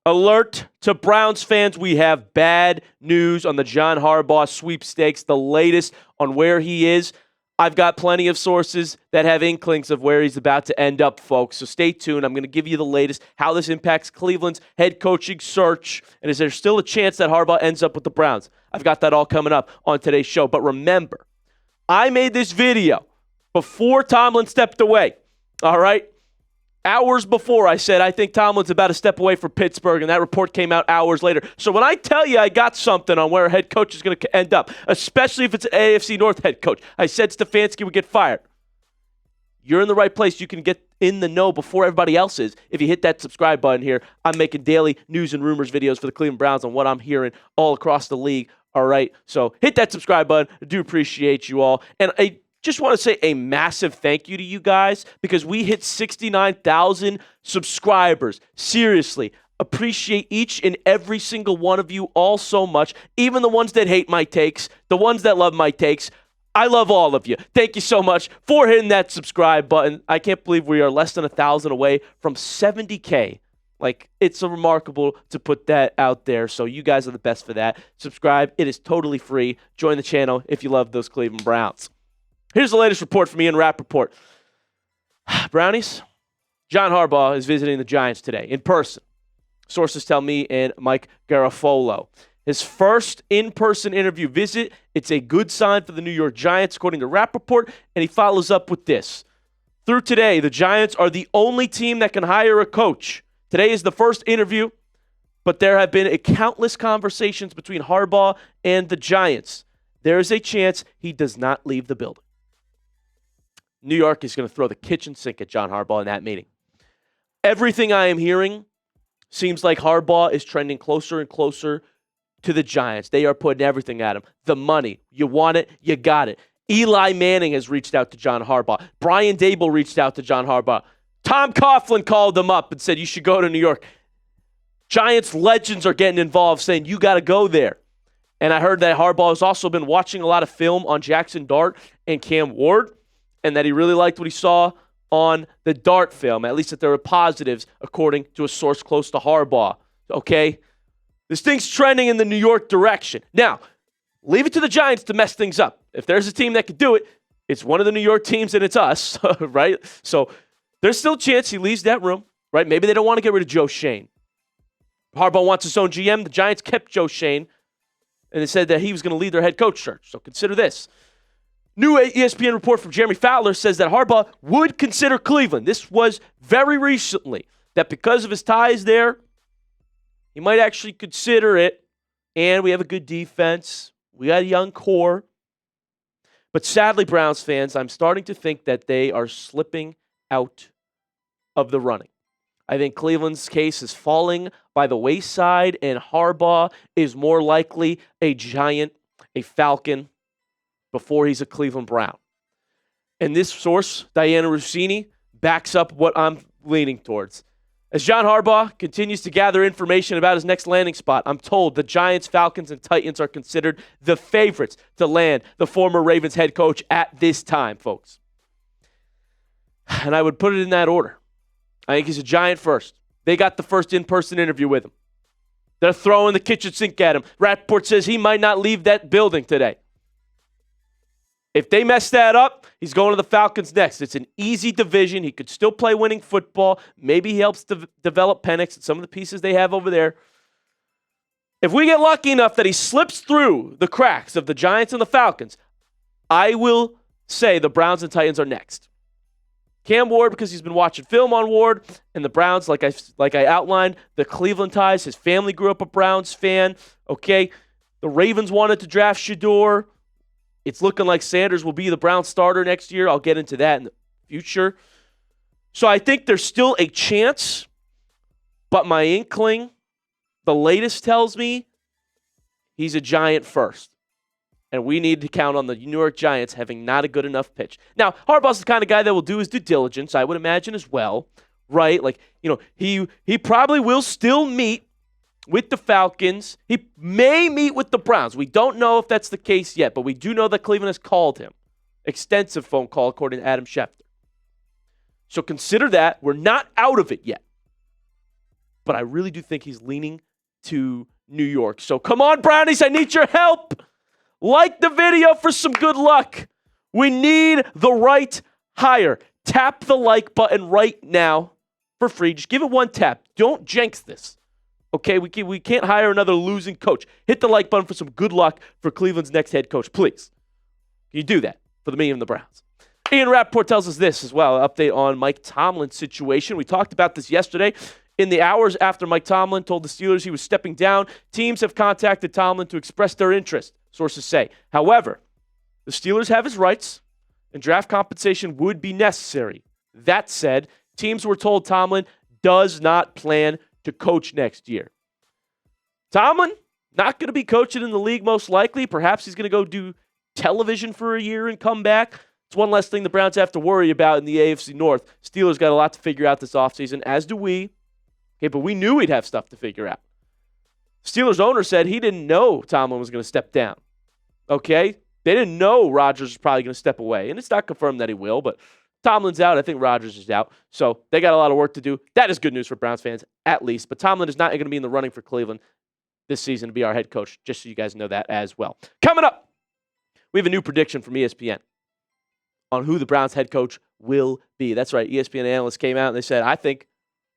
Alert to Browns fans, we have bad news on the John Harbaugh sweepstakes, the latest on where he is. I've got plenty of sources that have inklings of where he's about to end up, folks. So stay tuned. I'm going to give you the latest, how this impacts Cleveland's head coaching search, and is there still a chance that Harbaugh ends up with the Browns? I've got that all coming up on today's show. But remember, I made this video before Tomlin stepped away, all right? Hours before, I said, I think Tomlin's about to step away from Pittsburgh, and that report came out hours later. So when I tell you I got something on where a head coach is going to end up, especially if it's an AFC North head coach, I said Stefanski would get fired. You're in the right place. You can get in the know before everybody else is. If you hit that subscribe button here, I'm making daily news and rumors videos for the Cleveland Browns on what I'm hearing all across the league. All right, so hit that subscribe button. I do appreciate you all. And I just want to say a massive thank you to you guys because we hit 69,000 subscribers. Seriously, appreciate each and every single one of you all so much. Even the ones that hate my takes, the ones that love my takes. I love all of you. Thank you so much for hitting that subscribe button. I can't believe we are less than 1,000 away from 70K. Like, it's remarkable to put that out there. So you guys are the best for that. Subscribe. It is totally free. Join the channel if you love those Cleveland Browns. Here's the latest report from Ian Rappaport. Brownies, John Harbaugh is visiting the Giants today in person. Sources tell me and Mike Garafolo. His first in-person interview visit, it's a good sign for the New York Giants, according to Rappaport, and he follows up with this. Through today, the Giants are the only team that can hire a coach. Today is the first interview, but there have been countless conversations between Harbaugh and the Giants. There is a chance he does not leave the building. New York is going to throw the kitchen sink at John Harbaugh in that meeting. Everything I am hearing seems like Harbaugh is trending closer and closer to the Giants. They are putting everything at him. The money. You want it, you got it. Eli Manning has reached out to John Harbaugh. Brian Daboll reached out to John Harbaugh. Tom Coughlin called them up and said, you should go to New York. Giants legends are getting involved saying, you got to go there. And I heard that Harbaugh has also been watching a lot of film on Jackson Dart and Cam Ward, and that he really liked what he saw on the Dart film, at least that there were positives, according to a source close to Harbaugh. Okay? This thing's trending in the New York direction. Now, leave it to the Giants to mess things up. If there's a team that could do it, it's one of the New York teams, and it's us, right? So there's still a chance he leaves that room, right? Maybe they don't want to get rid of Joe Schoen. Harbaugh wants his own GM. The Giants kept Joe Schoen, and they said that he was going to lead their head coach search. So consider this. New ESPN report from Jeremy Fowler says that Harbaugh would consider Cleveland. This was very recently, that because of his ties there, he might actually consider it. And we have a good defense. We got a young core. But sadly, Browns fans, I'm starting to think that they are slipping out of the running. I think Cleveland's case is falling by the wayside, and Harbaugh is more likely a Giant, a Falcon, before he's a Cleveland Brown. And this source, Diana Rossini, backs up what I'm leaning towards. As John Harbaugh continues to gather information about his next landing spot, I'm told the Giants, Falcons, and Titans are considered the favorites to land the former Ravens head coach at this time, folks. And I would put it in that order. I think he's a Giant first. They got the first in-person interview with him. They're throwing the kitchen sink at him. Rappaport says he might not leave that building today. If they mess that up, he's going to the Falcons next. It's an easy division. He could still play winning football. Maybe he helps develop Penix and some of the pieces they have over there. If we get lucky enough that he slips through the cracks of the Giants and the Falcons, I will say the Browns and Titans are next. Cam Ward, because he's been watching film on Ward, and the Browns, like I outlined, the Cleveland ties. His family grew up a Browns fan. Okay, the Ravens wanted to draft Shador. It's looking like Sanders will be the Browns starter next year. I'll get into that in the future. So I think there's still a chance, but my inkling, the latest tells me he's a Giant first. And we need to count on the New York Giants having not a good enough pitch. Now, Harbaugh's the kind of guy that will do his due diligence, I would imagine as well, right? Like, he probably will still meet with the Falcons. He may meet with the Browns. We don't know if that's the case yet, but we do know that Cleveland has called him. Extensive phone call, according to Adam Schefter. So consider that. We're not out of it yet. but I really do think he's leaning to New York. So come on, Brownies, I need your help. Like the video for some good luck. We need the right hire. Tap the like button right now for free. Just give it one tap. Don't jinx this. Okay, we can't hire another losing coach. Hit the like button for some good luck for Cleveland's next head coach, please. Can you do that for the me and the Browns? Ian Rappaport tells us this as well, an update on Mike Tomlin's situation. We talked about this yesterday. In the hours after Mike Tomlin told the Steelers he was stepping down, teams have contacted Tomlin to express their interest, sources say. However, the Steelers have his rights, and draft compensation would be necessary. That said, teams were told Tomlin does not plan to coach next year. Tomlin, not going to be coaching in the league most likely. Perhaps he's going to go do television for a year and come back. It's one less thing the Browns have to worry about in the AFC North. Steelers got a lot to figure out this offseason, as do we. Okay, but we knew we'd have stuff to figure out. Steelers owner said he didn't know Tomlin was going to step down. Okay? They didn't know Rodgers was probably going to step away. And it's not confirmed that he will, but Tomlin's out. I think Rodgers is out. So they got a lot of work to do. That is good news for Browns fans, at least. But Tomlin is not going to be in the running for Cleveland this season to be our head coach, just so you guys know that as well. Coming up, we have a new prediction from ESPN on who the Browns head coach will be. That's right. ESPN analysts came out and they said, I think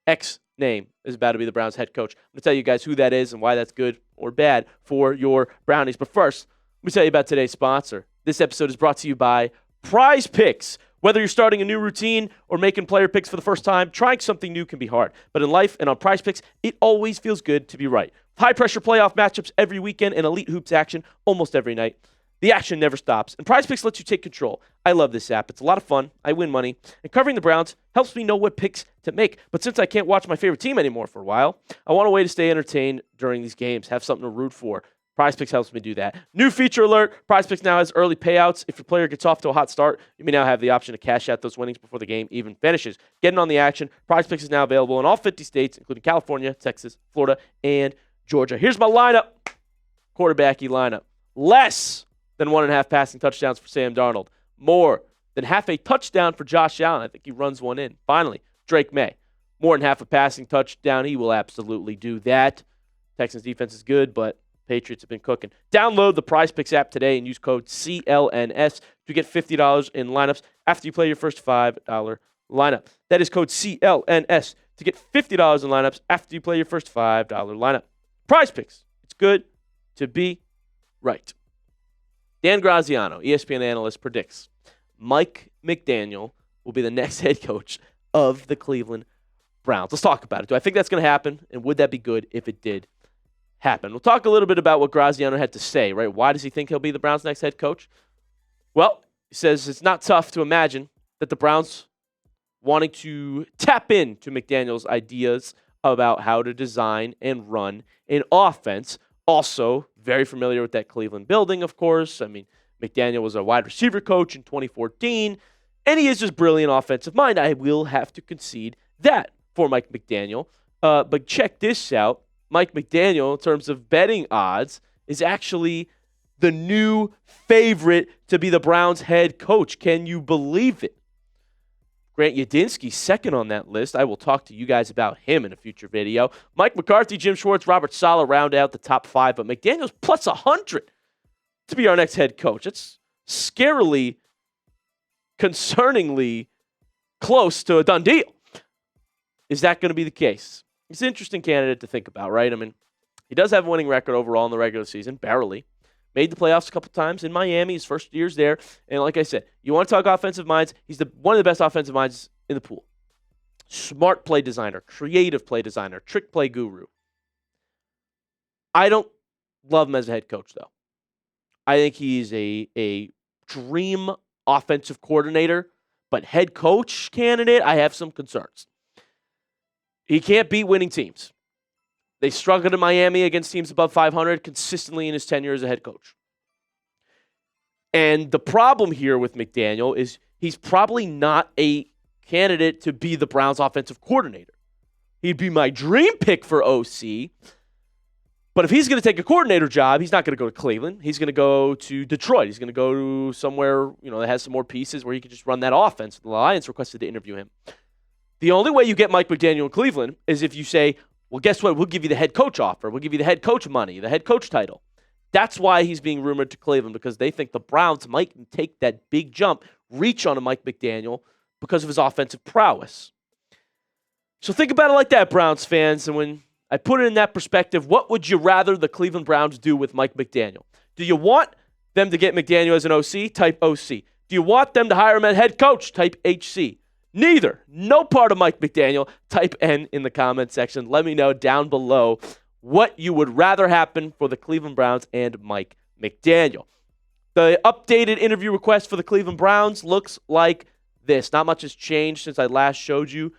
X name is about to be the Browns head coach. I'm going to tell you guys who that is and why that's good or bad for your Brownies. But first, let me tell you about today's sponsor. This episode is brought to you by Prize Picks. Whether you're starting a new routine or making player picks for the first time, trying something new can be hard. But in life and on Prize Picks, it always feels good to be right. High-pressure playoff matchups every weekend and elite hoops action almost every night. The action never stops, and Prize Picks lets you take control. I love this app. It's a lot of fun. I win money, and covering the Browns helps me know what picks to make. But since I can't watch my favorite team anymore for a while, I want a way to stay entertained during these games, have something to root for. Prize Picks helps me do that. New feature alert. Prize Picks now has early payouts. If your player gets off to a hot start, you may now have the option to cash out those winnings before the game even finishes. Getting on the action. Prize Picks is now available in all 50 states, including California, Texas, Florida, and Georgia. Here's my lineup. Quarterbacky lineup. Less than 1.5 passing touchdowns for Sam Darnold. More than half a touchdown for Josh Allen. I think he runs one in. Finally, Drake May. More than half a passing touchdown. He will absolutely do that. Texans defense is good, but Patriots have been cooking. Download the Prize Picks app today and use code CLNS to get $50 in lineups after you play your first $5 lineup. That is code CLNS to get $50 in lineups after you play your first $5 lineup. Prize Picks. It's good to be right. Dan Graziano, ESPN analyst, predicts Mike McDaniel will be the next head coach of the Cleveland Browns. Let's talk about it. Do I think that's going to happen? And would that be good if it did happen? We'll talk a little bit about what Graziano had to say, right? Why does he think he'll be the Browns' next head coach? Well, he says it's not tough to imagine that the Browns wanting to tap into McDaniel's ideas about how to design and run an offense. Also, very familiar with that Cleveland building, of course. I mean, McDaniel was a wide receiver coach in 2014, and he is just brilliant offensive mind. I will have to concede that for Mike McDaniel. But check this out. Mike McDaniel, in terms of betting odds, is actually the new favorite to be the Browns head coach. Can you believe it? Grant Udinski, second on that list. I will talk to you guys about him in a future video. Mike McCarthy, Jim Schwartz, Robert Saleh round out the top 5, but McDaniel's plus 100 to be our next head coach. It's scarily, concerningly close to a done deal. Is that going to be the case? He's an interesting candidate to think about, right? I mean, he does have a winning record overall in the regular season, barely. Made the playoffs a couple times in Miami, his first year's there. And like I said, you want to talk offensive minds, he's one of the best offensive minds in the pool. Smart play designer, creative play designer, trick play guru. I don't love him as a head coach, though. I think he's a dream offensive coordinator, but head coach candidate, I have some concerns. He can't beat winning teams. They struggled in Miami against teams above 500 consistently in his tenure as a head coach. And the problem here with McDaniel is he's probably not a candidate to be the Browns offensive coordinator. He'd be my dream pick for OC. But if he's going to take a coordinator job, he's not going to go to Cleveland. He's going to go to Detroit. He's going to go to somewhere, that has some more pieces where he could just run that offense. The Lions requested to interview him. The only way you get Mike McDaniel in Cleveland is if you say, Well, guess what? We'll give you the head coach offer. We'll give you the head coach money, the head coach title. That's why he's being rumored to Cleveland, because they think the Browns might take that big jump, reach on a Mike McDaniel because of his offensive prowess. So think about it like that, Browns fans. And when I put it in that perspective, what would you rather the Cleveland Browns do with Mike McDaniel? Do you want them to get McDaniel as an OC? Type OC. Do you want them to hire him as head coach? Type HC. Neither. No part of Mike McDaniel. Type N in the comment section. Let me know down below what you would rather happen for the Cleveland Browns and Mike McDaniel. The updated interview request for the Cleveland Browns looks like this. Not much has changed since I last showed you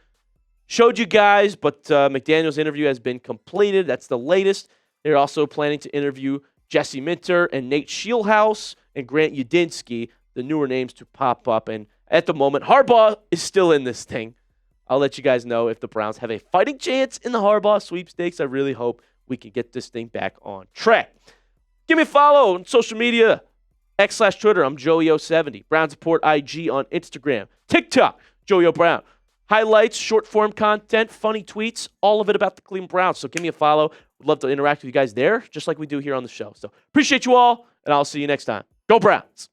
guys, but McDaniel's interview has been completed. That's the latest. They're also planning to interview Jesse Minter and Nate Scheelhaus and Grant Udinski, the newer names to pop up. And at the moment, Harbaugh is still in this thing. I'll let you guys know if the Browns have a fighting chance in the Harbaugh sweepstakes. I really hope we can get this thing back on track. Give me a follow on social media, X/Twitter. I'm Joey070. Browns Report IG on Instagram. TikTok, Joey Brown. Highlights, short-form content, funny tweets, all of it about the Cleveland Browns. So give me a follow. Would love to interact with you guys there, just like we do here on the show. So appreciate you all, and I'll see you next time. Go Browns!